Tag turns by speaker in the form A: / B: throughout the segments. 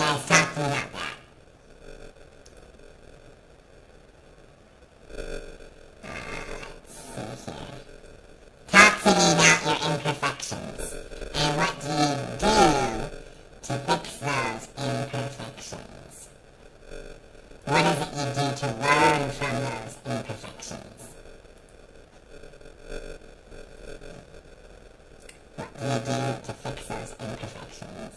A: guys talk to me about that. Let's see here. Talk to me about your imperfections. And what do you do to fix those imperfections? What is it you do to learn from those imperfections? What do you do to fix those imperfections?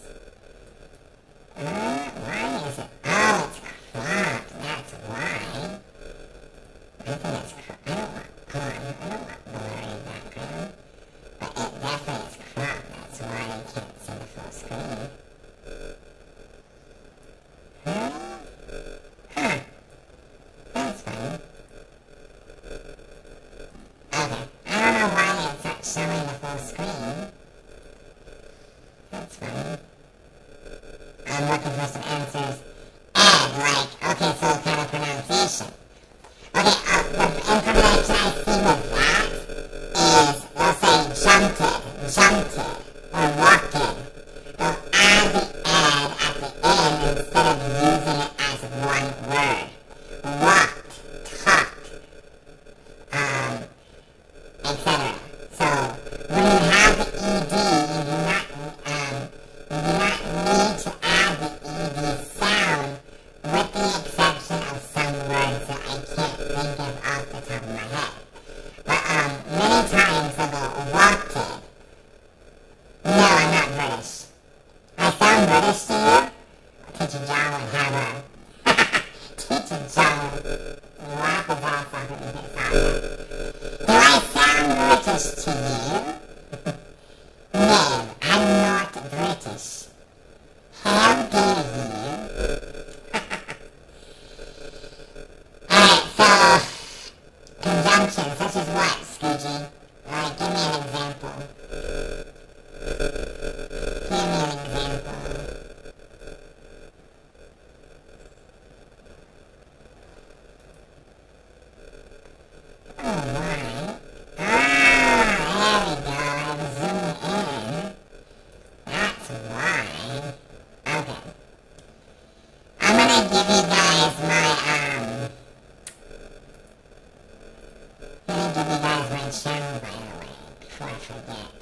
A: Why is it? Oh, it's cropped. That's why. I think it's cropped. I don't want blurry background. But it definitely is cropped. That's why I can't see the full screen. Huh. That's funny. Okay. I don't know why it's not showing the full screen. That's funny. I'm looking for some answers. And, like, okay, so kind of pronunciation. Okay, the information I see with that is, they'll say jumped, or walked. They'll add the ed at the end instead of using it as one word. Walked, talked, etc. So, when you have the ed, you do not need to add the ed sound, with the exception of some words that I can't think of off the top of my head. But many times they'll go walked. No, I'm not British. I sound British to you? Teacher John would have a Teacher John would laugh his ass off at me. Do I sound British to you? No, I'm not British. How dare you? Alright, so, conjunctions, such as what, Scoogy? Alright, give me an example. Give me an example. Oh my. Ah, there we go. I'm zooming in. That's why. Okay. I'm gonna give you guys my channel, by the way, before I forget.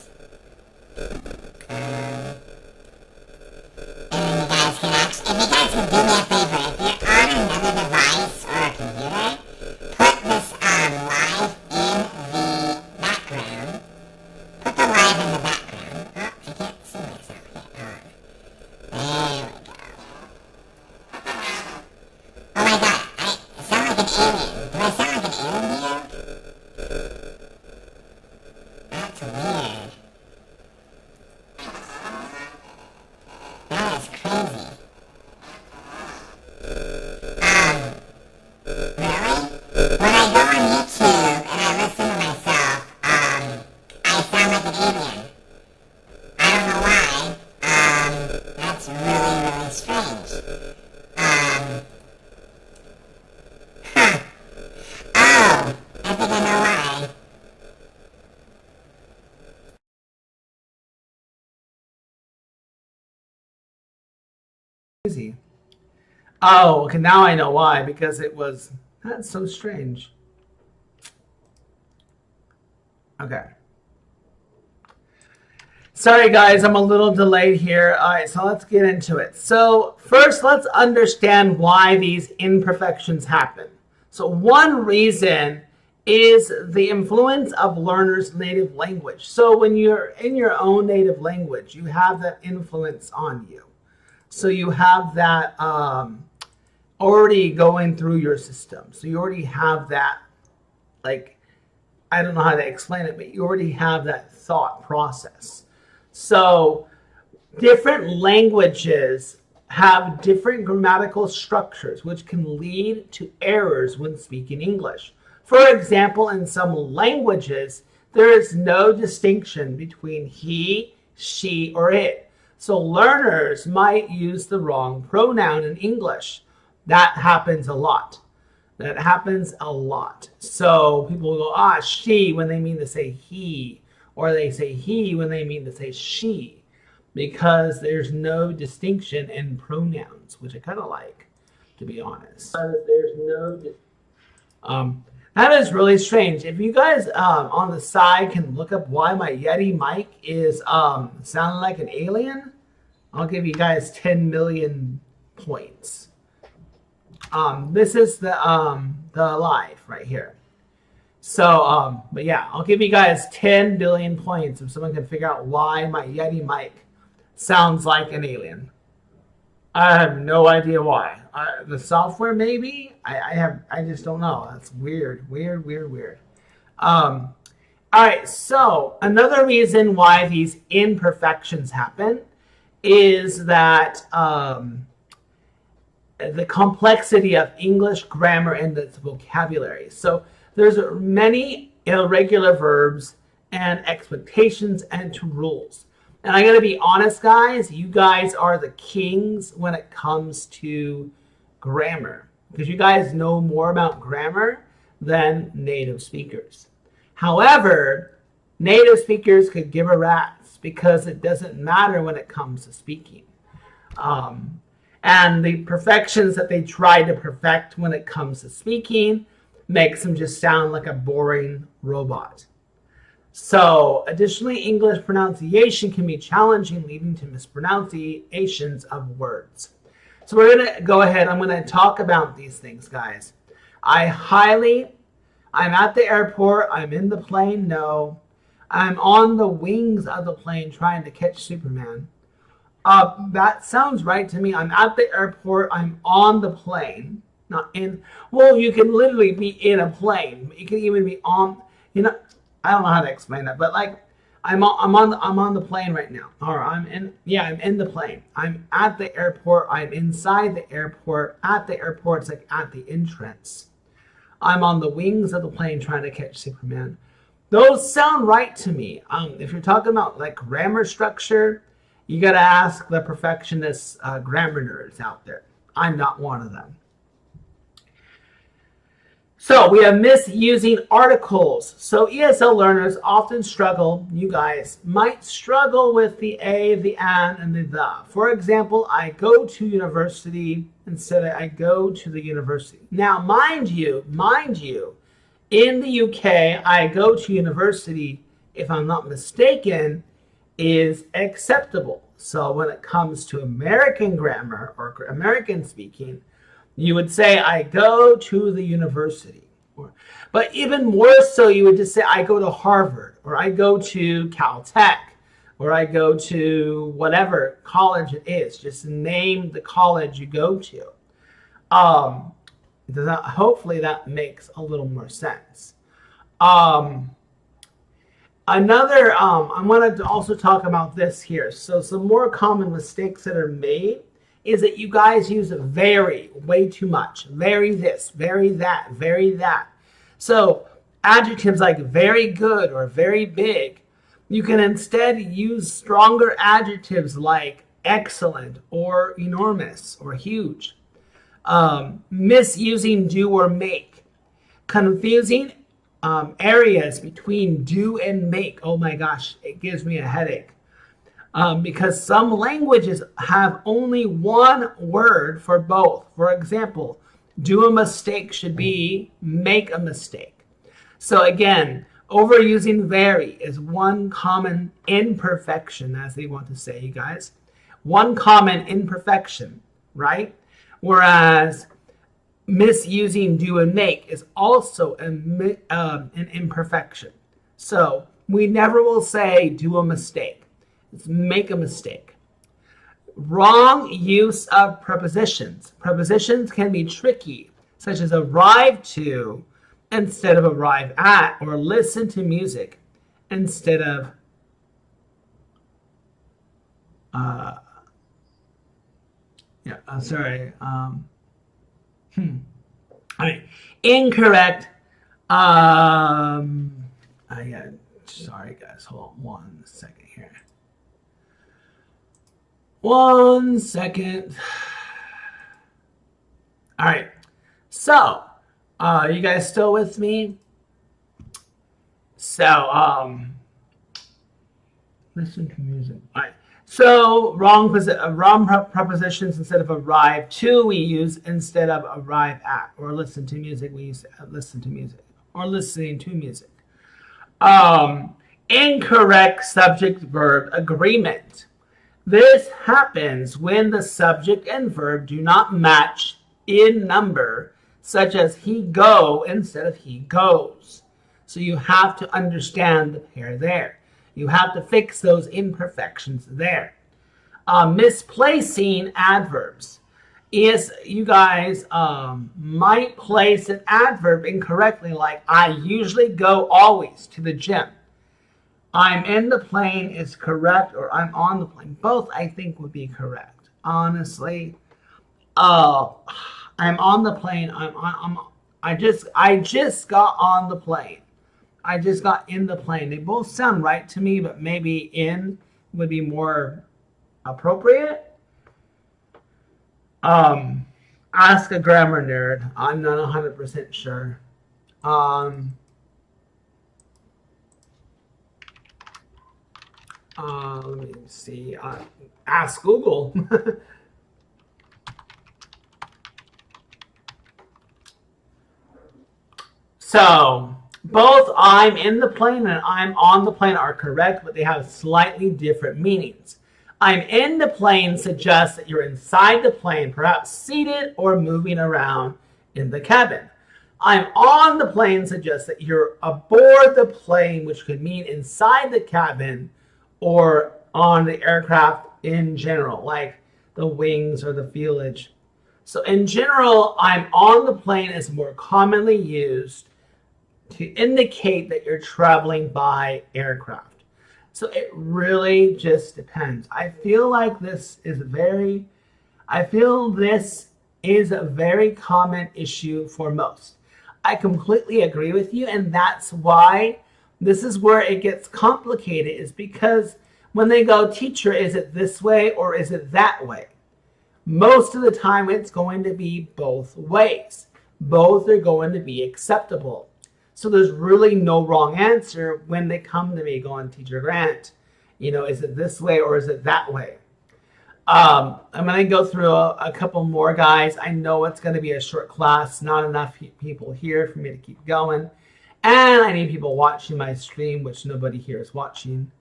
A: And you guys can actually, if you guys can do me a favor, if you're on another device or a computer, put this live in the background. Put the live in the background. Oh, I can't see myself yet. There we go. Oh my god, I sound like an alien. Do I sound like an alien here? That's weird. That is crazy. Really? When I go on YouTube and I listen to myself, I sound like an alien. I don't know why. That's really, really strange. Huh. Oh, I think I know why.
B: Crazy. Oh, okay, now I know why, because that's so strange. Okay. Sorry guys, I'm a little delayed here. All right, so let's get into it. So first, let's understand why these imperfections happen. So one reason is the influence of learners' native language. So when you're in your own native language, you have that influence on you. So you have that already going through your system. So you already have that, like, I don't know how to explain it, but you already have that thought process. So different languages have different grammatical structures, which can lead to errors when speaking English. For example, in some languages, there is no distinction between he, she, or it. So learners might use the wrong pronoun in English. That happens a lot. That happens a lot. So people will go, she, when they mean to say he, or they say he when they mean to say she. because there's no distinction in pronouns, which I kind of like, to be honest. There's no that is really strange. If you guys on the side can look up why my Yeti mic is sounding like an alien, I'll give you guys 10 million points. This is the live right here. So but yeah, I'll give you guys 10 billion points if someone can figure out why my Yeti mic sounds like an alien. I have no idea why. The software, maybe. I just don't know. That's weird. All right. So another reason why these imperfections happen is that the complexity of English grammar and its vocabulary. So there's many irregular verbs and expectations and rules. And I gotta be honest, guys, you guys are the kings when it comes to grammar, because you guys know more about grammar than native speakers. However, native speakers could give a rat's because it doesn't matter when it comes to speaking. And the perfections that they try to perfect when it comes to speaking makes them just sound like a boring robot. So, additionally, English pronunciation can be challenging, leading to mispronunciations of words. So we're going to go ahead. I'm going to talk about these things, guys. I'm at the airport. I'm in the plane. No. I'm on the wings of the plane trying to catch Superman. That sounds right to me. I'm at the airport. I'm on the plane. Not in. Well, you can literally be in a plane. You can even be on, I don't know how to explain that, but like I'm on the plane right now. Or I'm in the plane. I'm at the airport. I'm inside the airport. At the airport, it's like at the entrance. I'm on the wings of the plane trying to catch Superman. Those sound right to me. If you're talking about like grammar structure, you got to ask the perfectionist grammar nerds out there. I'm not one of them. So we have misusing articles. So ESL learners often struggle, you guys might struggle with the a, the an, and the. For example, I go to university instead of I go to the university. Now, mind you, in the UK, I go to university, if I'm not mistaken, is acceptable. So when it comes to American grammar or American speaking, you would say, I go to the university. But even more so, you would just say, I go to Harvard, or I go to Caltech, or I go to whatever college it is. Just name the college you go to. Hopefully that makes a little more sense. I want to also talk about this here. So some more common mistakes that are made is that you guys use very way too much. Very this, very that, very that. So adjectives like very good or very big, you can instead use stronger adjectives like excellent or enormous or huge. Misusing do or make. Confusing areas between do and make. Oh my gosh, it gives me a headache. Because some languages have only one word for both. For example, do a mistake should be make a mistake. So again, overusing very is one common imperfection, as they want to say, you guys. One common imperfection, right? Whereas misusing do and make is also an imperfection. So we never will say do a mistake. It's make a mistake. Wrong use of prepositions. Prepositions can be tricky, such as arrive to instead of arrive at, or listen to music instead of All right, incorrect. Sorry guys, hold on 1 second here. 1 second. All right, so you guys still with me? So listen to music. All right. So prepositions instead of arrive to, we use instead of arrive at. Or listen to music, we use listen to music. Or listening to music. Incorrect subject verb agreement. This happens when the subject and verb do not match in number, such as he go instead of he goes. So you have to understand the pair there. You have to fix those imperfections there. Misplacing adverbs is you guys might place an adverb incorrectly, like I usually go always to the gym. I'm in the plane is correct, or I'm on the plane. Both I think would be correct. Honestly, I'm on the plane. I just got on the plane. I just got in the plane. They both sound right to me, but maybe in would be more appropriate. Ask a grammar nerd. I'm not 100% sure. Let me see. Ask Google. So, both I'm in the plane and I'm on the plane are correct, but they have slightly different meanings. I'm in the plane suggests that you're inside the plane, perhaps seated or moving around in the cabin. I'm on the plane suggests that you're aboard the plane, which could mean inside the cabin or on the aircraft in general, like the wings or the fuselage. So in general, I'm on the plane is more commonly used to indicate that you're traveling by aircraft. So it really just depends. I feel like this is a very common issue for most. I completely agree with you, and that's why this is where it gets complicated, is because when they go, teacher, is it this way or is it that way? Most of the time it's going to be both ways. Both are going to be acceptable. So there's really no wrong answer when they come to me going, Teacher Grant, is it this way or is it that way? I'm going to go through a couple more, guys. I know it's going to be a short class, not enough people here for me to keep going. And I need people watching my stream, which nobody here is watching.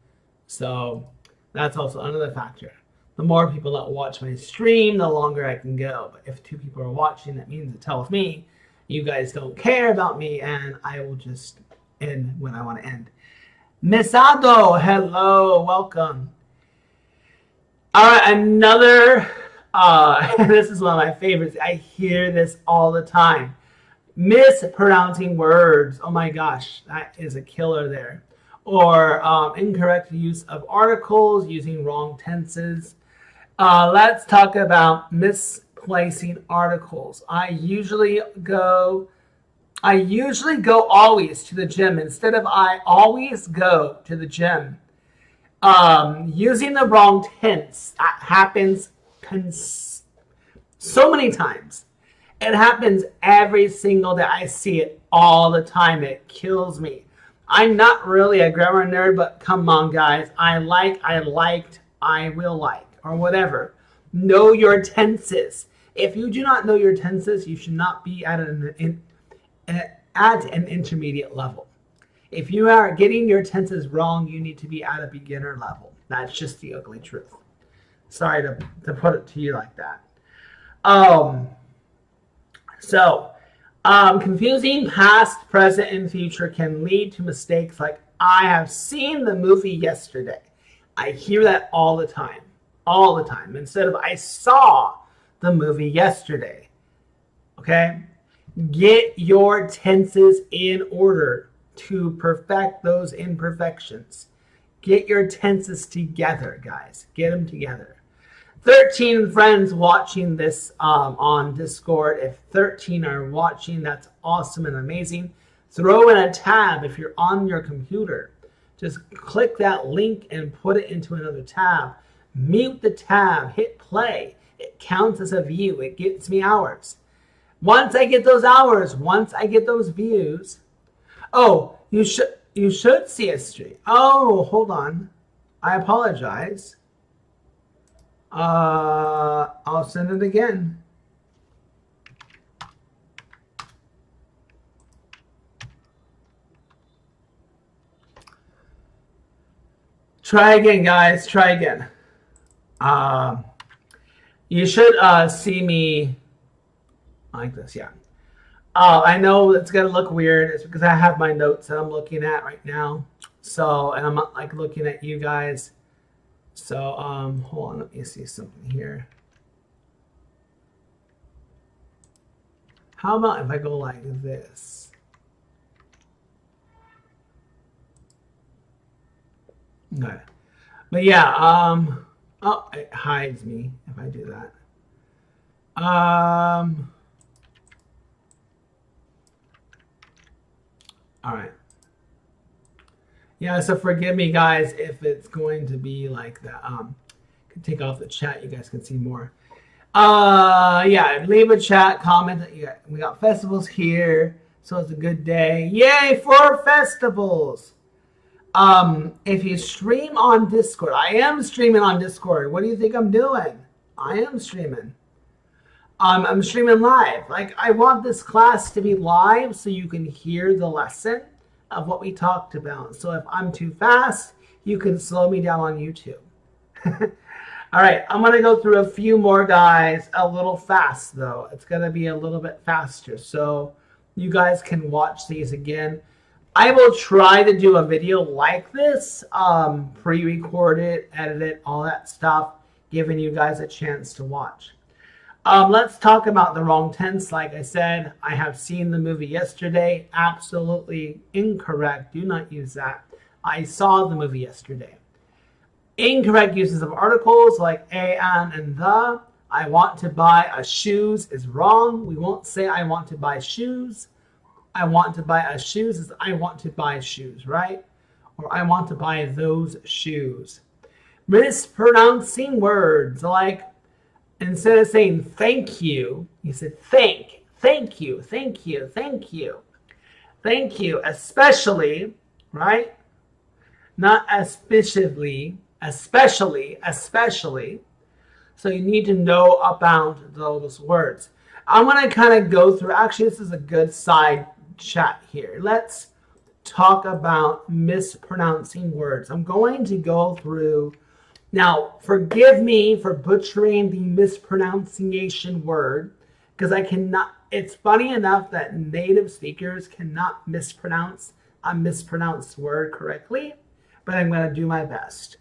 B: So that's also another factor. The more people that watch my stream, the longer I can go. But if 2 people are watching, that means it tells me you guys don't care about me, and I will just end when I want to end. Misado, hello, welcome. All right, another, this is one of my favorites. I hear this all the time. Mispronouncing words. Oh my gosh, that is a killer there. Or incorrect use of articles, using wrong tenses. Let's talk about misplacing articles. I usually go always to the gym instead of I always go to the gym. Using the wrong tense, that happens so many times. It happens every single day. I see it all the time. It kills me. I'm not really a grammar nerd, but come on, guys. I liked, I will like, or whatever. Know your tenses. If you do not know your tenses, you should not be at an intermediate level. If you are getting your tenses wrong, you need to be at a beginner level. That's just the ugly truth. Sorry to put it to you like that. Confusing past, present, and future can lead to mistakes like, I have seen the movie yesterday. I hear that all the time. All the time. Instead of, I saw the movie yesterday. Okay? Get your tenses in order to perfect those imperfections. Get your tenses together, guys. Get them together. 13 friends watching this on Discord. If 13 are watching, that's awesome and amazing. Throw in a tab if you're on your computer. Just click that link and put it into another tab. Mute the tab. Hit play. It counts as a view. It gets me hours. Once I get those hours, once I get those views, oh, you should see a stream. Oh, hold on. I apologize. I'll send it again. Try again, guys. Try again. You should see me like this, yeah. I know it's gonna look weird. It's because I have my notes that I'm looking at right now. So, and I'm not like looking at you guys. So, hold on, let me see something here. How about if I go like this? Okay. But yeah, oh, it hides me if I do that. All right. Yeah, so forgive me, guys, if it's going to be like that. Can take off the chat. You guys can see more. Yeah, leave a chat, comment. We got festivals here, so it's a good day. Yay for festivals! If you stream on Discord, I am streaming on Discord. What do you think I'm doing? I am streaming. I'm streaming live. Like, I want this class to be live so you can hear the lesson of what we talked about. So if I'm too fast, you can slow me down on YouTube. All right, I'm going to go through a few more, guys, a little fast, though. It's going to be a little bit faster, so you guys can watch these again. I will try to do a video like this, pre-record it, edit it, all that stuff, giving you guys a chance to watch. Let's talk about the wrong tense. Like I said, I have seen the movie yesterday. Absolutely incorrect. Do not use that. I saw the movie yesterday. Incorrect uses of articles like a, an, and the. I want to buy a shoes is wrong. We won't say I want to buy shoes. I want to buy a shoes is I want to buy shoes, right? Or I want to buy those shoes. Mispronouncing words like, instead of saying thank you, you said thank you, thank you, thank you, thank you, especially, right? Not especially. So you need to know about those words. I'm going to kind of go through, actually, this is a good side chat here. Let's talk about mispronouncing words. I'm going to go through. Now, forgive me for butchering the mispronunciation word, because I cannot, it's funny enough that native speakers cannot mispronounce a mispronounced word correctly, but I'm going to do my best.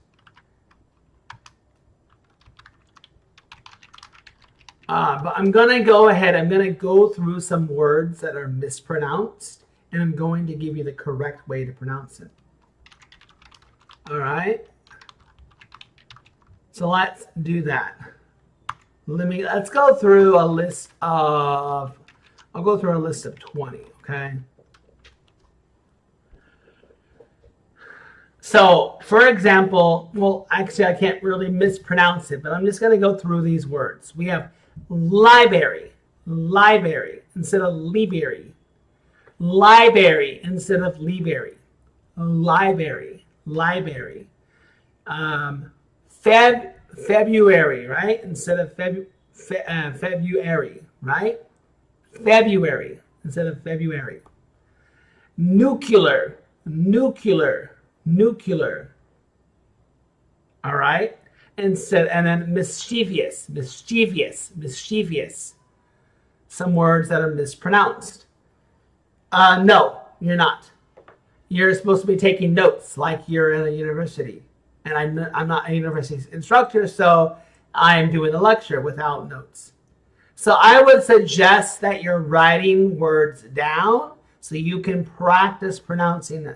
B: But I'm going to go ahead, I'm going to go through some words that are mispronounced, and I'm going to give you the correct way to pronounce it. All right? So let's do that. Let's go through a list of, I'll go through a list of 20, okay? So, for example, well, actually I can't really mispronounce it, but I'm just going to go through these words. We have library, instead of library. Library instead of library. Library. February, right? Instead of February, right? February instead of February. Nuclear. All right? And then mischievous. Some words that are mispronounced. No, you're not. You're supposed to be taking notes like you're in a university. And I'm not a university instructor, so I'm doing the lecture without notes. So I would suggest that you're writing words down so you can practice pronouncing them,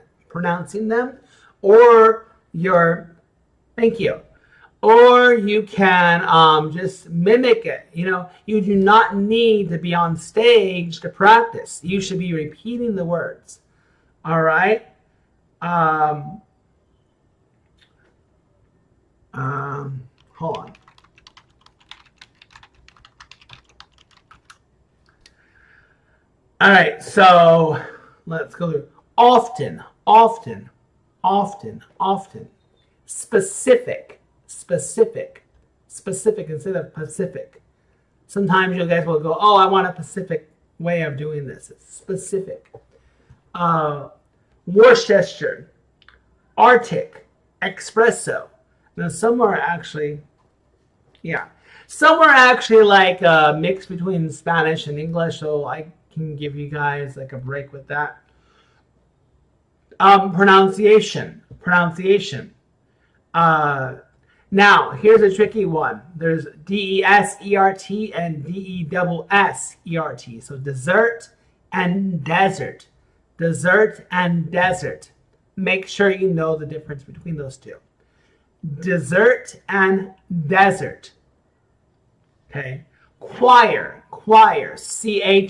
B: or thank you. Or you can just mimic it. You know, you do not need to be on stage to practice. You should be repeating the words. All right? Hold on. All right, so let's go through. Often. Specific. Specific instead of Pacific. Sometimes you guys will go, oh, I want a Pacific way of doing this. It's specific. Worcester, Arctic, Espresso. Now some are actually, some are actually like a mix between Spanish and English, so I can give you guys like a break with that. Pronunciation. Now, here's a tricky one. There's D-E-S-E-R-T and D-E-S-S-E-R-T. So dessert and desert. Dessert and desert. Make sure you know the difference between those two. Dessert and desert. Okay. Choir. C-H-O-I-R.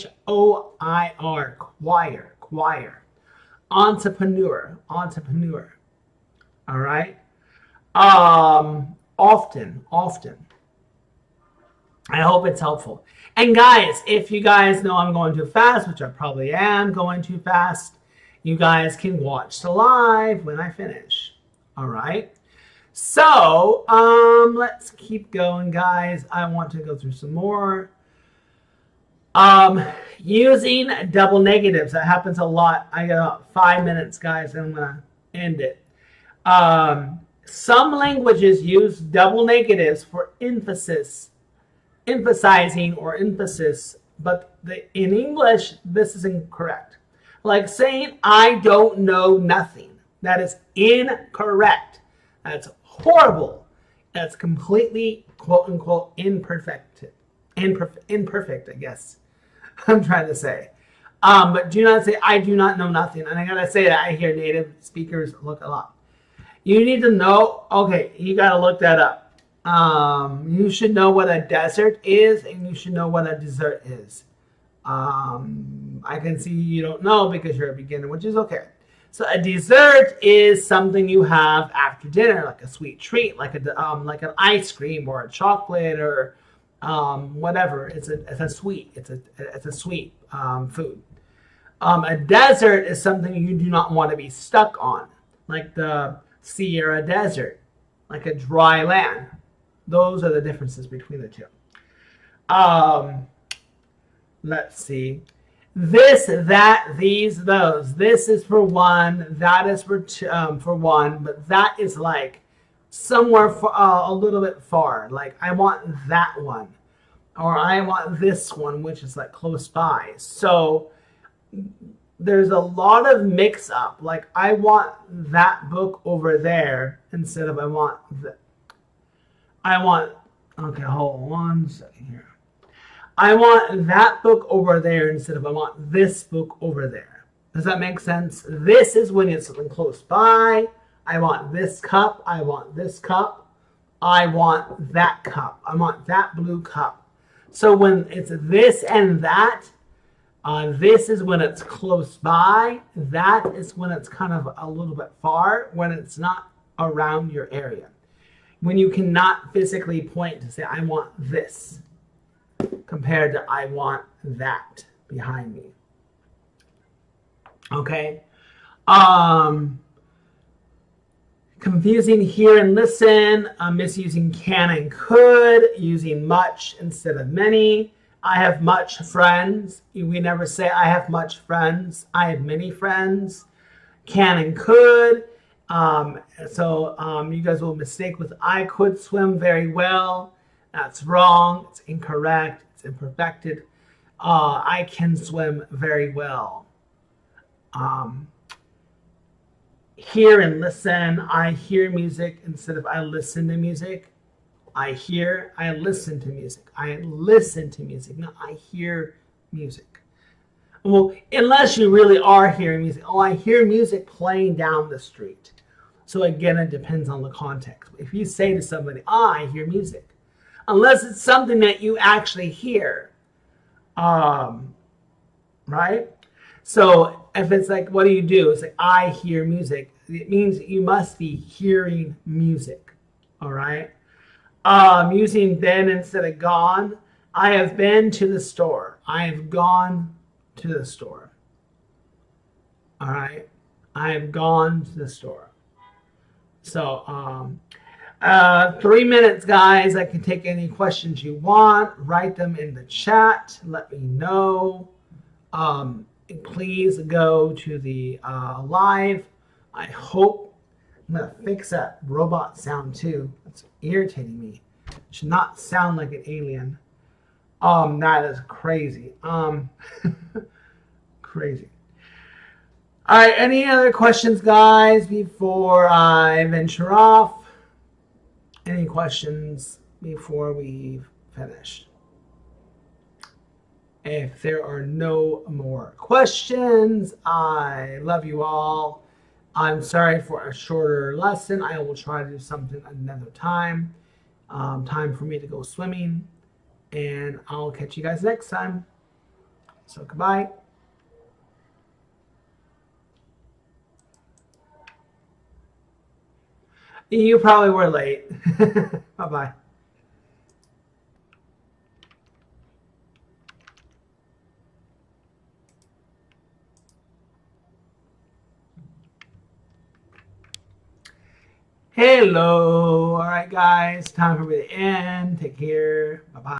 B: Choir. Entrepreneur. All right. Often. I hope it's helpful. And guys, if you guys know I'm going too fast, which I probably am going too fast, you guys can watch the live when I finish. All right. So, let's keep going, guys. I want to go through some more. Using double negatives. That happens a lot. I got about 5 minutes, guys, and I'm going to end it. Some languages use double negatives for emphasizing or emphasis, but in English, this is incorrect. Like saying, I don't know nothing. That is incorrect. That's horrible. That's completely, quote unquote, imperfect, I guess. I'm trying to say. But do not say, I do not know nothing. And I gotta say that I hear native speakers look a lot. You need to know, okay, you got to look that up. You should know what a desert is, and you should know what a dessert is. I can see you don't know because you're a beginner, which is okay. So a dessert is something you have after dinner, like a sweet treat, like an ice cream or a chocolate or whatever. It's a sweet. It's a sweet food. A desert is something you do not want to be stuck on, like the Sierra Desert, like a dry land. Those are the differences between the two. Let's see. This, that, these, those. This is for one. That is for one. But that is like somewhere a little bit far. Like I want that one, or I want this one, which is like close by. So there's a lot of mix up. Like I want that book over there instead of okay, hold on 1 second here. I want that book over there instead of I want this book over there. Does that make sense? This is when it's something close by. I want this cup. I want this cup. I want that cup. I want that blue cup. So when it's this and that, this is when it's close by. That is when it's kind of a little bit far, when it's not around your area. When you cannot physically point to say, I want this, compared to I want that behind me. Okay? Confusing hear and listen, misusing can and could, using much instead of many. I have much friends. We never say I have much friends. I have many friends. Can and could. So you guys will mistake with I could swim very well. That's wrong. It's incorrect. It's imperfected. I can swim very well. Hear and listen. I hear music instead of I listen to music. I listen to music. I listen to music, not I hear music. Well, unless you really are hearing music. Oh, I hear music playing down the street. So again, it depends on the context. If you say to somebody, I hear music, unless it's something that you actually hear, right? So if it's like, what do you do? It's like, I hear music. It means you must be hearing music, all right? Using been instead of gone. I have been to the store. I have gone to the store. All right? I have gone to the store. So, 3 minutes, guys. I can take any questions you want. Write them in the chat. Let me know. Please go to the live. I hope. I'm going to fix that robot sound too. It's irritating me. It should not sound like an alien. That is crazy. Crazy. All right, any other questions, guys, before I venture off? Any questions before we finish? If there are no more questions, I love you all. I'm sorry for a shorter lesson. I will try to do something another time. Time for me to go swimming. And I'll catch you guys next time. So goodbye. You probably were late. Bye-bye. Hello. All right, guys. Time for me to end. Take care. Bye-bye.